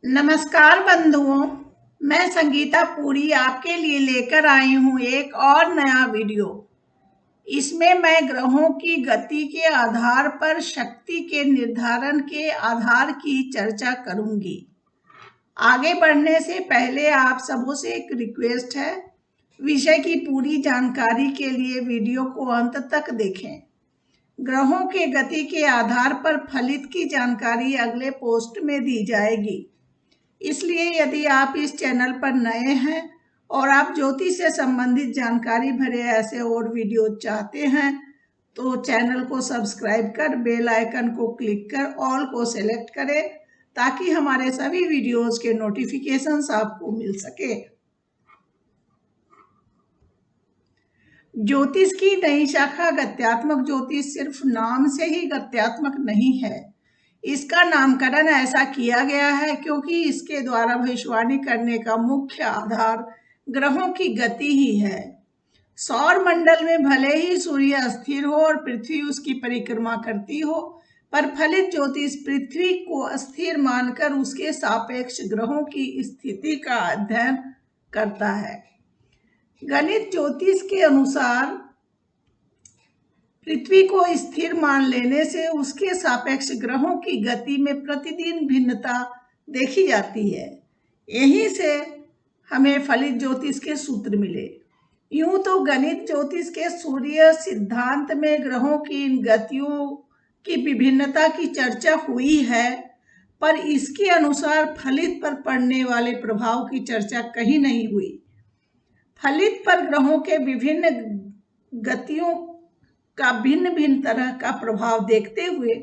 नमस्कार बंधुओं, मैं संगीता पुरी आपके लिए लेकर आई हूँ एक और नया वीडियो। इसमें मैं ग्रहों की गति के आधार पर शक्ति के निर्धारण के आधार की चर्चा करूंगी। आगे बढ़ने से पहले आप सबों से एक रिक्वेस्ट है, विषय की पूरी जानकारी के लिए वीडियो को अंत तक देखें। ग्रहों के गति के आधार पर फलित की जानकारी अगले पोस्ट में दी जाएगी। इसलिए यदि आप इस चैनल पर नए हैं और आप ज्योतिष से संबंधित जानकारी भरे ऐसे और वीडियो चाहते हैं तो चैनल को सब्सक्राइब कर बेल आइकन को क्लिक कर ऑल को सेलेक्ट करें ताकि हमारे सभी वीडियोस के नोटिफिकेशंस आपको मिल सके। ज्योतिष की नई शाखा गत्यात्मक ज्योतिष सिर्फ नाम से ही गत्यात्मक नहीं है। इसका नामकरण ऐसा किया गया है क्योंकि इसके द्वारा भविष्यवाणी करने का मुख्य आधार ग्रहों की गति ही है। सौर मंडल में भले ही सूर्य स्थिर हो और पृथ्वी उसकी परिक्रमा करती हो, पर फलित ज्योतिष पृथ्वी को अस्थिर मानकर उसके सापेक्ष ग्रहों की स्थिति का अध्ययन करता है। गणित ज्योतिष के अनुसार पृथ्वी को स्थिर मान लेने से उसके सापेक्ष ग्रहों की गति में प्रतिदिन भिन्नता देखी जाती है। यहीं से हमें फलित ज्योतिष के सूत्र मिले। यूं तो गणित ज्योतिष के सूर्य सिद्धांत में ग्रहों की इन गतियों की विभिन्नता की चर्चा हुई है, पर इसके अनुसार फलित पर पड़ने वाले प्रभाव की चर्चा कहीं नहीं हुई। फलित पर ग्रहों के विभिन्न गतियों का भिन्न भिन्न तरह का प्रभाव देखते हुए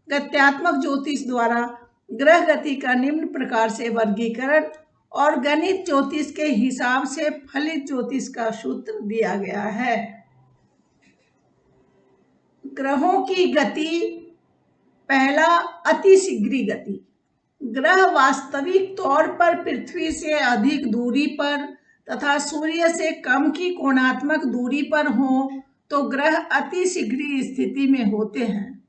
गत्यात्मक ज्योतिष द्वारा ग्रह गति का निम्न प्रकार से वर्गीकरण और गणित ज्योतिष के हिसाब से फलित ज्योतिष का सूत्र दिया गया है। ग्रहों की गति। पहला, अतिशीघ्री गति। ग्रह वास्तविक तौर पर पृथ्वी से अधिक दूरी पर तथा सूर्य से कम की कोणात्मक दूरी पर हो तो ग्रह अतिशीघ्री स्थिति में होते हैं।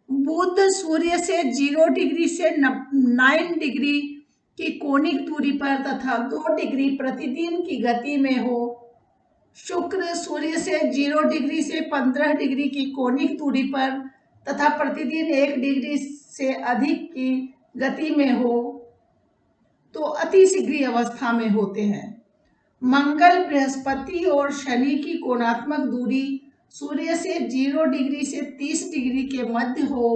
बुध सूर्य से 0 डिग्री से 9 डिग्री की कोणिक दूरी पर तथा 2 डिग्री प्रतिदिन की गति में हो। शुक्र सूर्य से 0 डिग्री से 15 डिग्री की कोणिक दूरी पर तथा प्रतिदिन 1 डिग्री से अधिक की गति में हो तो अतिशीघ्री अवस्था में होते हैं। मंगल, बृहस्पति और शनि की कोणात्मक दूरी सूर्य से 0 डिग्री से 30 डिग्री के मध्य हो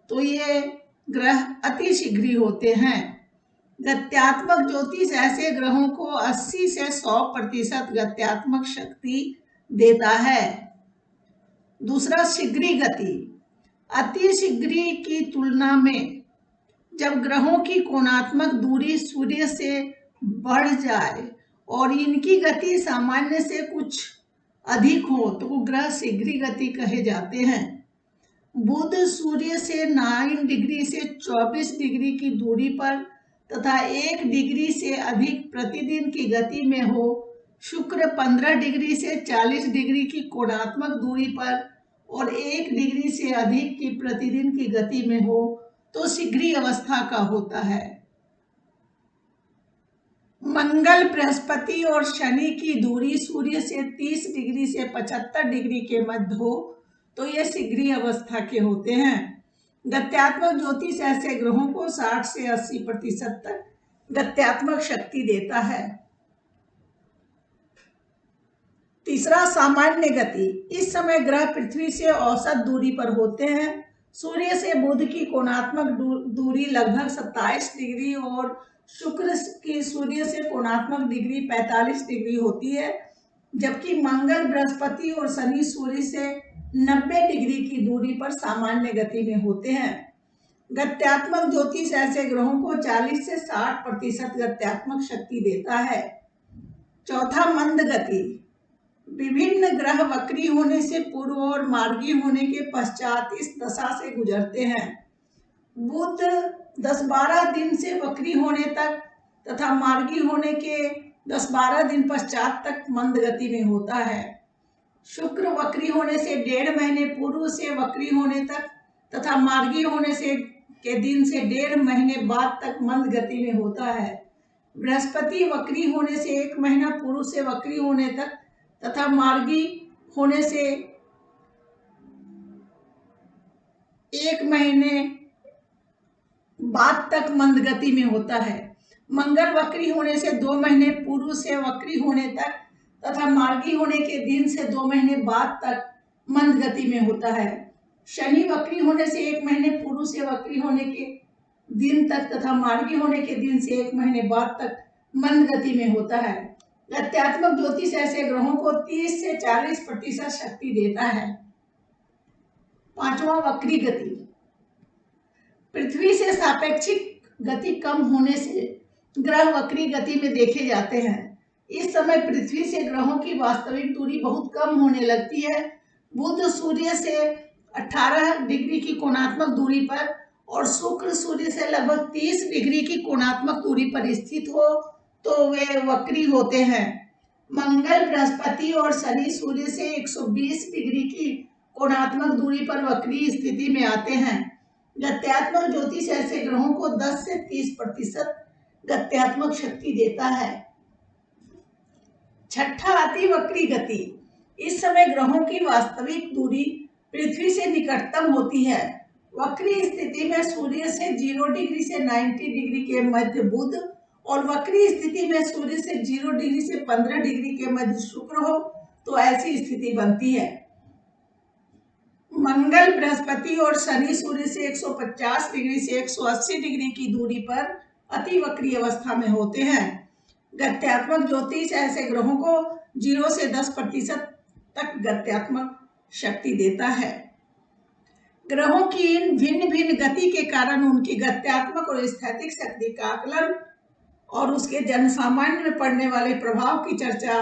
तो ये ग्रह अतिशीघ्री होते हैं। गत्यात्मक ज्योतिष ऐसे ग्रहों को 80 से 100% गत्यात्मक शक्ति देता है। दूसरा, शीघ्री गति। अतिशीघ्री की तुलना में जब ग्रहों की कोणात्मक दूरी सूर्य से बढ़ जाए और इनकी गति सामान्य से कुछ अधिक हो तो ग्रह शीघ्री गति कहे जाते हैं। बुध सूर्य से 9 डिग्री से 24 डिग्री की दूरी पर तथा 1 डिग्री से अधिक प्रतिदिन की गति में हो। शुक्र 15 डिग्री से 40 डिग्री की कोणात्मक दूरी पर और 1 डिग्री से अधिक की प्रतिदिन की गति में हो तो शीघ्री अवस्था का होता है। मंगल, बृहस्पति और शनि की दूरी सूर्य से 30 डिग्री से 75 डिग्री के मध्य हो तो ये शीघ्री अवस्था के होते हैं। गत्यात्मक ज्योतिष ऐसे ग्रहों को 60 से 80% तक गत्यात्मक शक्ति देता है। तीसरा, सामान्य गति। इस समय ग्रह पृथ्वी से औसत दूरी पर होते हैं। सूर्य से बुध की कोणात्मक दूरी लगभग 27 डिग्री और शुक्र की सूर्य से कोणात्मक डिग्री 45 डिग्री होती है, जबकि मंगल, बृहस्पति और शनि सूर्य से 90 डिग्री की दूरी पर सामान्य गति में होते हैं। गत्यात्मक ज्योतिष ऐसे ग्रहों को 40 से 60% गत्यात्मक शक्ति देता है। चौथा, मंद गति। विभिन्न ग्रह वक्री होने से पूर्व और मार्गी होने के पश्चात इस दशा से गुजरते हैं। बुध 10-12 दिन से वक्री होने तक तथा मार्गी होने के 10-12 दिन पश्चात तक मंद गति में होता है। शुक्र वक्री होने से 1.5 महीने पूर्व से वक्री होने तक तथा मार्गी होने से के दिन से 1.5 महीने बाद तक मंद गति में होता है। बृहस्पति वक्री होने से 1 महीना पूर्व से वक्री होने तक तथा मार्गी होने से 1 महीने बाद तक मंद गति में होता है। मंगल वक्री होने से 2 महीने पूर्व से वक्री होने तक तथा मार्गी होने के दिन से 2 महीने बाद तक मंद गति में होता है। शनि वक्री होने से 1 महीने पूर्व से वक्री होने के दिन तक तथा मार्गी होने के दिन से 1 महीने बाद तक मंद गति में होता है। गत्यात्मक ज्योतिष ऐसे ग्रहों को 30 से 40% शक्ति देता है। 5वां वक्री गति। पृथ्वी से सापेक्षिक गति कम होने से ग्रह वक्री गति में देखे जाते हैं। इस समय पृथ्वी से ग्रहों की वास्तविक दूरी बहुत कम होने लगती है। बुध सूर्य से 18 डिग्री की कोणात्मक दूरी पर और शुक्र सूर्य से लगभग 30 डिग्री की कोणात्मक दूरी पर स्थित हो तो वे वक्री होते हैं। मंगल बृहस्पति और शनि सूर्य से 120 डिग्री की कोणात्मक दूरी पर वक्री स्थिति में आते हैं। गत्यात्मक ज्योतिष ऐसे ग्रहों को 10 से 30% गत्यात्मक शक्ति देता है। 6ठा अतिवक्री गति। इस समय ग्रहों की वास्तविक दूरी पृथ्वी से निकटतम होती है। वक्री स्थिति में सूर्य से 0 डिग्री से 90 डिग्री के मध्य बुध और वक्री स्थिति में सूर्य से 0 डिग्री से 15 डिग्री के मध्य शुक्र हो तो ऐसी स्थिति बनती है। मंगल बृहस्पति और शनि सूर्य से 150 डिग्री से 180 डिग्री की दूरी पर अतिवक्री अवस्था में होते हैं। गत्यात्मक ज्योतिष ऐसे ग्रहों को 0 से 10% तक गत्यात्मक शक्ति देता है। ग्रहों की इन भिन्न भिन्न गति के कारण उनकी गत्यात्मक और स्थैतिक शक्ति का आकलन और उसके जनसामान्य में पड़ने वाले प्रभाव की चर्चा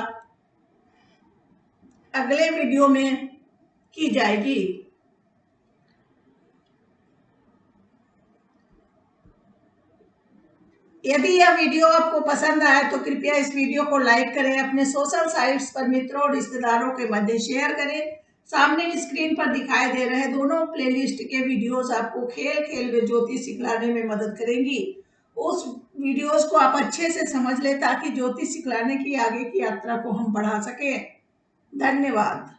अगले वीडियो में की जाएगी। यदि यह वीडियो आपको पसंद आए तो कृपया इस वीडियो को लाइक करें, अपने सोशल साइट्स पर मित्रों और रिश्तेदारों के मध्य शेयर करें। सामने स्क्रीन पर दिखाई दे रहे दोनों प्लेलिस्ट के वीडियोस आपको खेल खेल में ज्योतिष सिखलाने में मदद करेंगी। उस वीडियोस को आप अच्छे से समझ लें ताकि ज्योतिष सिखलाने की आगे की यात्रा को हम बढ़ा सकें। धन्यवाद।